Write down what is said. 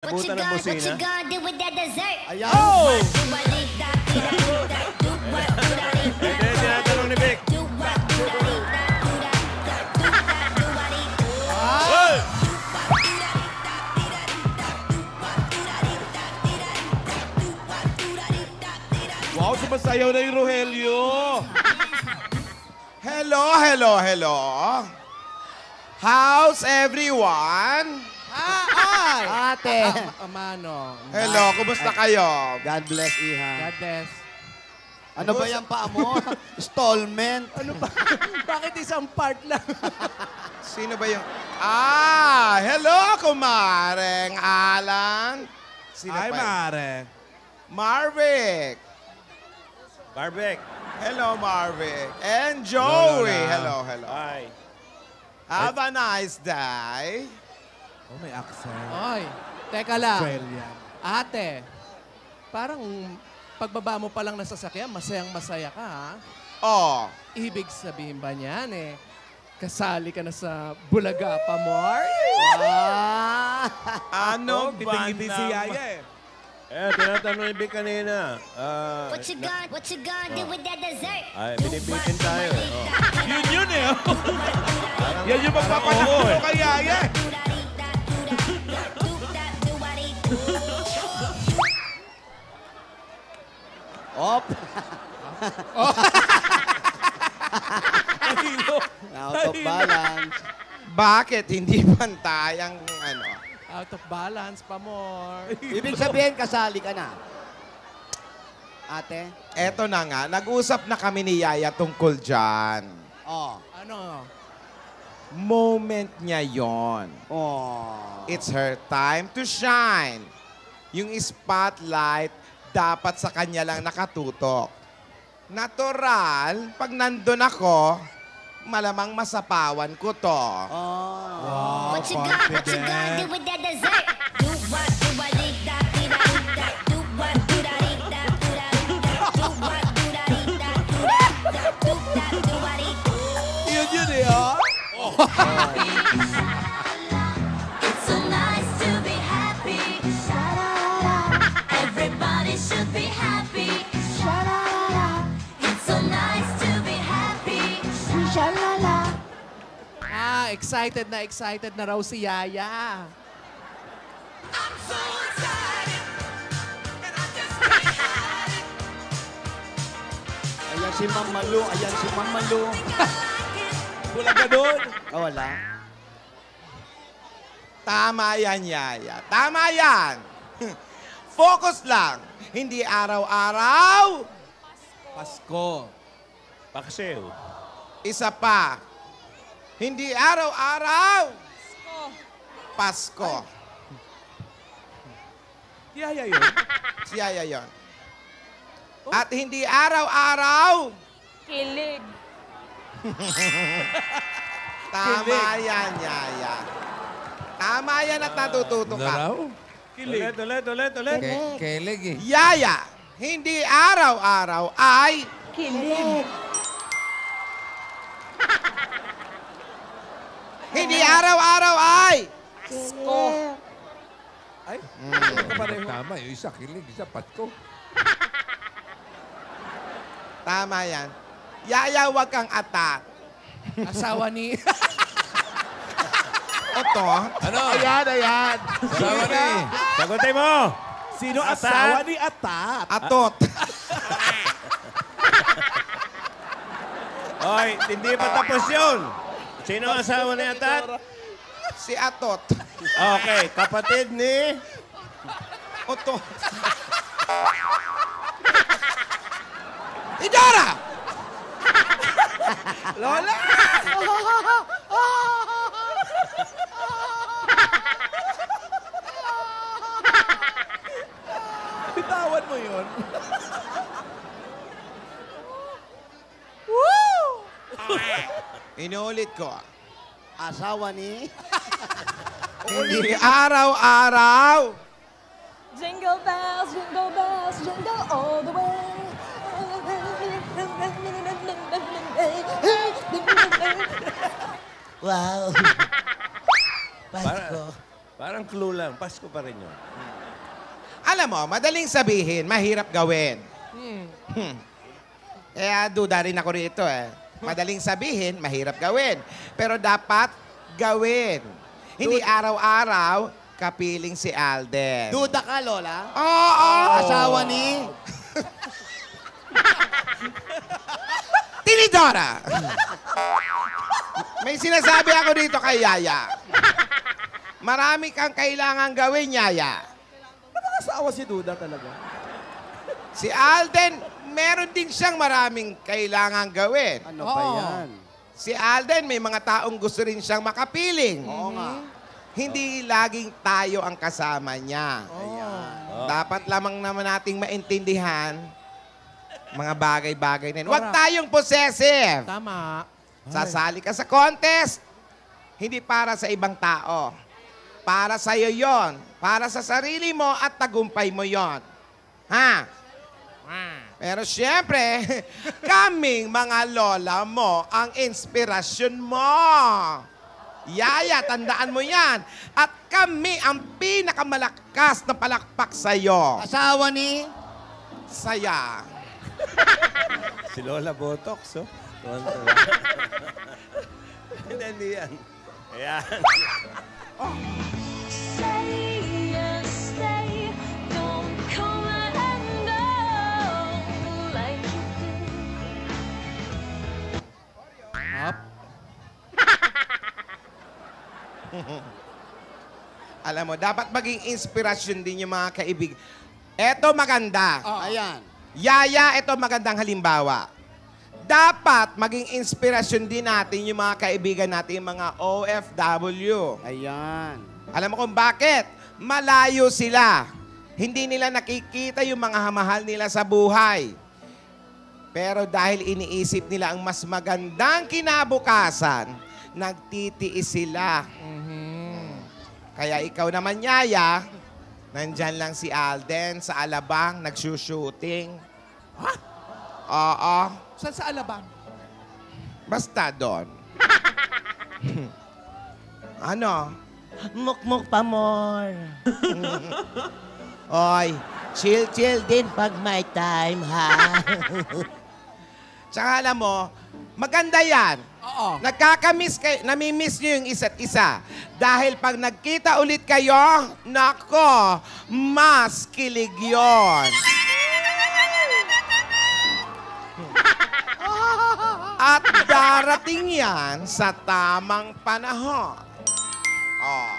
Nabutan ng busina. Ayan. Oh! Ito yung tinatanong ni Vic. Hoy! Wow, sumasayaw na yung Rogelio. Hello, hello, hello. How's everyone? Ay! Ate. Amano. Hello, kumusta kayo? God bless, Iha. God bless. Ano ba yan pa mo? Stallment? Ano ba? Bakit isang part lang? Sino ba yung... hello, kumareng Alan. Sino Ay, pa yun? mare. Marvic. Barbek. Hello, Marvic. And Joey. Lola. Hello, hello. Ay. Have a nice day. Oh, may accent. Oy, teka lang. Australian. Ate, parang pagbaba mo pa lang ng sasakyan, masayang-masaya ka, ha? Oh, Ibig sabihin ba niyan, kasali ka na sa Bulaga pa, Mar? ano ba Ngiting-ngiti si Yaya eh. Tinatanong ni Vic kanina. What you gonna do with that dessert? Ay, binibitin tayo. Yun eh. Yan yung magpapanak mo kay Yaya. Op. Out of balance. Bakit hindi pantay ang ano? Out of balance pa, Mar. Ibig sabihin, kasali ka na. Ate? Eto na nga, nag-usap na kami ni Yaya tungkol dyan. Oh. Ano? Moment niya yon. Oh. It's her time to shine. Yung spotlight, dapat sa kanya lang nakatutok. Natural, pag nandun ako, malamang masapawan ko to. Oh. What you gonna do with that dessert? Do what, do what, dee da, dee da, dee da. Do what, do da, dee da, do da, dee da. Do what, do da, dee da, do da, dee da. Do that, do what, dee da. Yun eh, ha? It's so nice to be happy. Everybody should be happy. It's so nice to be happy. Excited na raw si Yaya. I'm so excited. And I just can't hide it. Ayan si Mamalu. Ayan si Mamalu. Wala ka doon. Oh, wala. Tama yan, Yaya. Tama yan. Focus lang. Hindi araw-araw. Pasko. Paksiw. Isa pa. Hindi araw-araw. Pasko. Yaya yun. Si Yaya yon. At hindi araw-araw. Kilig. Tama yan, Yaya. Tama yan at natututo ka. Ulit, ulit, ulit, ulit. Keleg eh. Yaya, hindi araw-araw ay... Kilig. Hindi araw-araw ay... Ay, pareho. Tama, yung isa kilig, isa patko. Tama yan. Yaya, wag kang atat. Asawa ni... Ito, Ano? Ayan. Sawa ni. Sagutin mo. Sino Atat? asawa ni Atat? atot. Oy, hindi pa tapos yun. Sino ang asawa ni Atat? Si atot. Okay, kapatid ni... Otot. Idora! Lola! Bitawan mo yun. Inulit ko. Asawa ni... Hindi araw-araw. Jingle bells, jingle all the way. Wow. Pasko. Parang clue lang. Pasko pa rin yun. Alam mo, madaling sabihin, mahirap gawin. Kaya duda rin ako rito eh. Madaling sabihin, mahirap gawin. Pero dapat gawin. Hindi araw-araw, kapiling si Alden. Duda ka, Lola? Oo! Asawa ni... Tinidora! May sinasabi ako dito kay Yaya. Marami kang kailangan gawin, Yaya. Asawa si Duda talaga. Si Alden, meron din siyang maraming kailangan gawin. Ano ba Oo. yan? Si Alden, may mga taong gusto rin siyang makapiling. Oo nga. Hindi laging tayo ang kasama niya. Dapat lamang naman nating maintindihan mga bagay-bagay na yun. Huwag Correct. tayong possessive. Tama. Sasali ka sa contest. Hindi para sa ibang tao. Para sa'yo yon. Para sa sarili mo at tagumpay mo yon. Ha? Pero siyempre, kaming mga lola mo ang inspirasyon mo. Yaya, tandaan mo yan. At kami ang pinakamalakas na palakpak sa'yo. Asawa ni... Saya. Si Lola Botox, oh. Tuwan-tuwa. Hindi yan. Ayan. Stay, stay, don't come and go like you did. Up. Alam mo, dapat maging inspirasyon din yung mga kaibig. Eto maganda. Ayan. Yaya, ito magandang halimbawa. Dapat maging inspirasyon din natin yung mga kaibigan natin, yung mga OFW. Ayan. Alam mo kung bakit? Malayo sila. Hindi nila nakikita yung mga mahal nila sa buhay. Pero dahil iniisip nila ang mas magandang kinabukasan, nagtitiis sila. Kaya ikaw naman, Yaya, nandyan lang si Alden sa Alabang, nagsushooting. Ha? Oo. Saan sa Alabang? Basta doon. Ano? Mukmuk pa more. Oy, Chill din pag may time, ha? tsaka alam mo, maganda yan. Oo. Nagkakamiss kayo, namimiss nyo yung isa't isa. Dahil pag nagkita ulit kayo, nako, mas kilig yun. At darating yan sa tamang panahon. Oh.